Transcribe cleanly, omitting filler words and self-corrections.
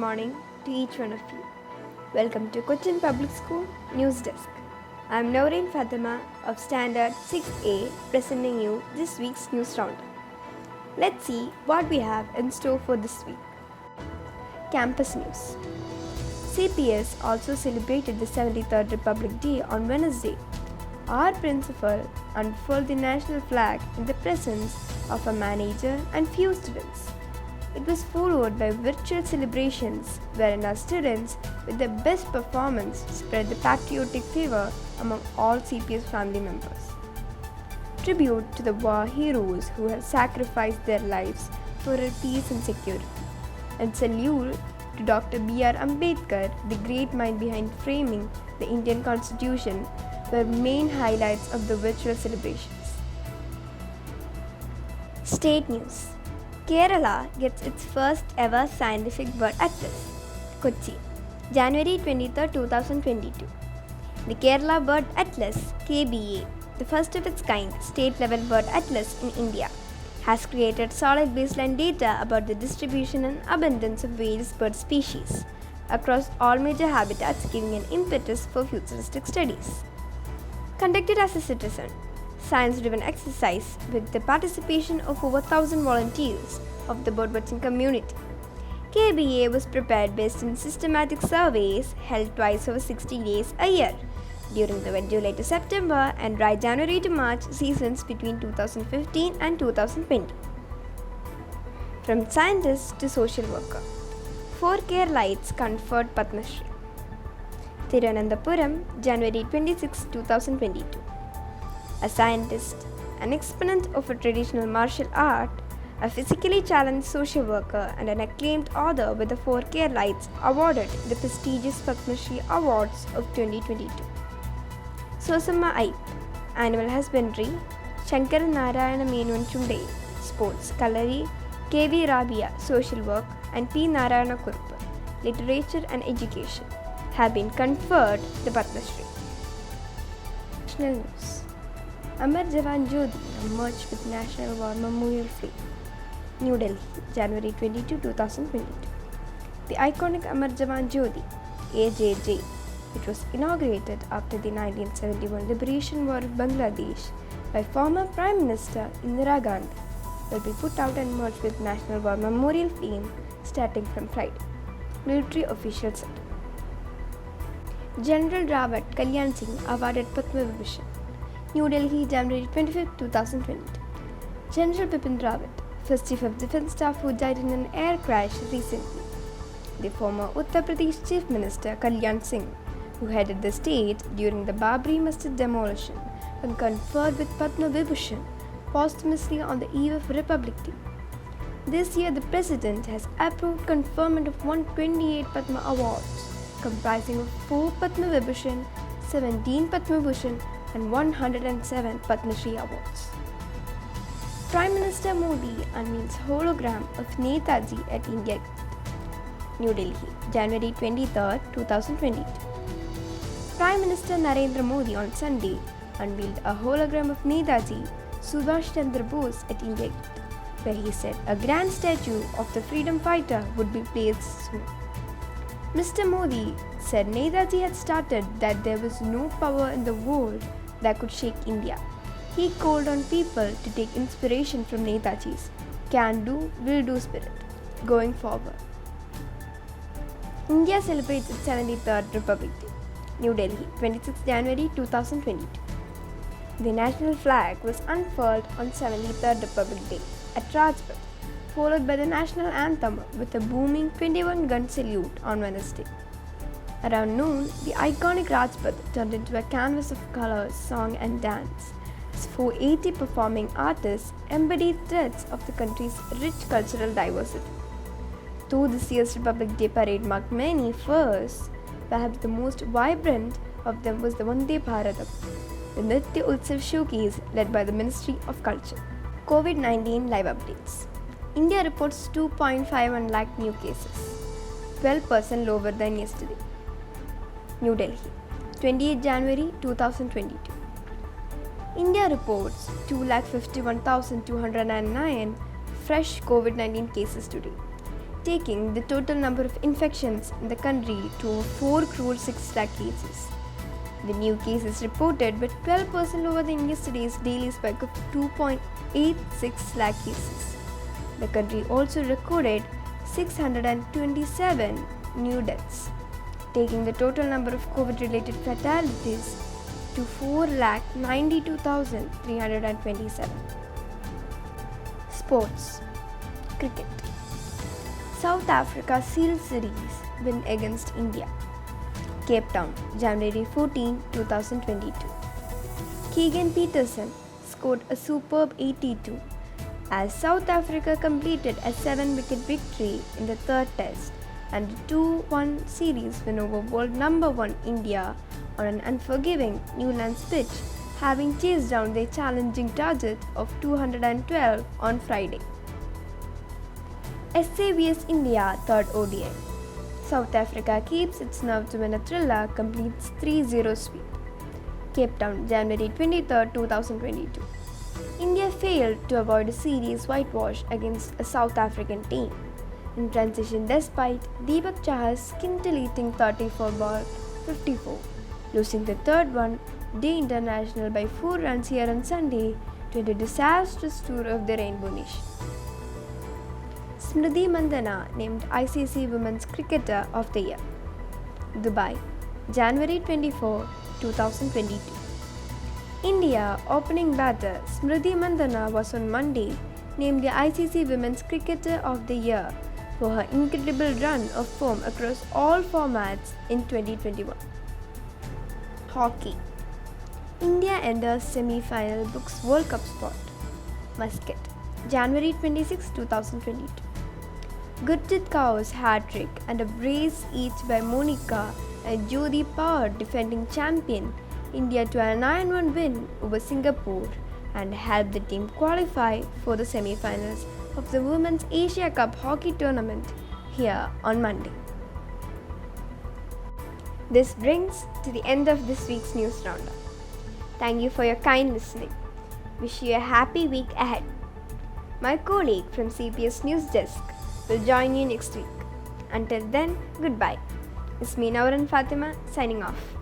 morning to each one of you. Welcome to Cochin Public School News Desk. I am Noreen Fatima of Standard 6A presenting you this week's news roundup. Let's see what we have in store for this week. Campus News. CPS also celebrated the 73rd Republic Day on Wednesday. Our principal unfurled the national flag in the presence of a manager and few students. It was followed by virtual celebrations wherein our students with the best performance spread the patriotic fever among all CPS family members. Tribute to the war heroes who have sacrificed their lives for our peace and security. And salute to Dr. B.R. Ambedkar, the great mind behind framing the Indian Constitution, were main highlights of the virtual celebrations. State News. Kerala gets its first ever scientific bird atlas. Kochi, January 23, 2022. The Kerala Bird Atlas (KBA), the first of its kind state-level bird atlas in India, has created solid baseline data about the distribution and abundance of various bird species across all major habitats, giving an impetus for futuristic studies. Conducted as a citizen science-driven exercise with the participation of over 1,000 volunteers of the birdwatching community. KBA was prepared based on systematic surveys held twice over 60 days a year during the wet July to September and dry January to March seasons between 2015 and 2020. From scientist to social worker, 4 Keralites conferred Padma Shri. Thiruvananthapuram, January 26, 2022. A scientist, an exponent of a traditional martial art, a physically challenged social worker, and an acclaimed author with the 4 Keralites awarded the prestigious Padma Shri Awards of 2022. Sosamma Aip, Animal Husbandry, Shankaran Narayana Menon Chundai, Sports, Kalari, K.V. Rabia, Social Work, and P. Narayana Kuruppu, Literature and Education, have been conferred the Padma Shri. National News. Amar Jawan Jyoti emerged with National War Memorial Flame. New Delhi, January 22, 2022. The iconic Amar Jawan Jyoti, AJJ, which was inaugurated after the 1971 Liberation War of Bangladesh by former Prime Minister Indira Gandhi, will be put out and merged with National War Memorial Flame starting from Friday. Military officials said. General Rawat Kalyan Singh awarded Padma Vibhushan. New Delhi, January 25, 2022. General Bipin Rawat, first Chief of Defence Staff who died in an air crash recently. The former Uttar Pradesh Chief Minister Kalyan Singh, who headed the state during the Babri Masjid demolition, was conferred with Padma Vibhushan posthumously on the eve of Republic Day. This year, the President has approved conferment of 128 Padma Awards, comprising of 4 Padma Vibhushan, 17 Padma Bhushan, and 107 Padma Shri Awards. Prime Minister Modi unveils hologram of Netaji at India Gate. New Delhi, January 23, 2022. Prime Minister Narendra Modi on Sunday unveiled a hologram of Netaji Subhash Chandra Bose at India Gate, where he said a grand statue of the freedom fighter would be placed soon. Mr. Modi said Netaji had started that there was no power in the world that could shake India. He called on people to take inspiration from Netaji's can-do, will-do spirit going forward. India celebrates its 73rd Republic Day. New Delhi, 26 January 2022. The national flag was unfurled on 73rd Republic Day at Rajpath, followed by the national anthem with a booming 21-gun salute on Wednesday. Around noon, the iconic Rajpath turned into a canvas of colors, song and dance, as 480 performing artists embodied threads of the country's rich cultural diversity. Though this year's Republic Day parade marked many firsts, perhaps the most vibrant of them was the Vande Bharatam, the Nritya Utsav showcase led by the Ministry of Culture. COVID-19 live updates. India reports 2.51 lakh new cases, 12% lower than yesterday. New Delhi, 28 January 2022. India reports 2,51,209 fresh COVID-19 cases today. taking the total number of infections in the country to over 4 crore 6 lakh cases. The new cases reported were 12% lower than yesterday's daily spike of 2.86 lakh cases. The country also recorded 627 new deaths, taking the total number of COVID-related fatalities to 4,92,327. Sports. Cricket. South Africa Shield Series win against India. Cape Town, January 14, 2022. Keegan Peterson scored a superb 82 as South Africa completed a 7-wicket victory in the third test and a 2-1 series win over world number 1 India on an unforgiving Newlands pitch, having chased down their challenging target of 212 on Friday. SC vs India third ODI. South Africa keeps its nerve to win a thriller, completes 3-0 sweep. Cape Town, January 23, 2022. India failed to avoid a series whitewash against a South African team in transition despite Deepak Chahar's scintillating 30 for ball 54, losing the third one-day international by 4 runs here on Sunday to end a disastrous tour of the Rainbow Nation. Smriti Mandhana named ICC Women's Cricketer of the Year. Dubai, January 24, 2022. India opening batter Smriti Mandhana was on Monday named the ICC Women's Cricketer of the Year for her incredible run of form across all formats in 2021. Hockey. India enters semi-final, books World Cup spot. Muscat, January 26, 2022. Gurjit Kaur's hat-trick and a brace each by Monica and Jodhi Power defending champion India to a 9-1 win over Singapore and helped the team qualify for the semi-finals of the Women's Asia Cup hockey tournament here on Monday. This brings to the end of this week's news roundup. Thank you for your kind listening. Wish you a happy week ahead. My colleague from CPS News Desk will join you next week. Until then, goodbye. It's me, Nauran Fatima, signing off.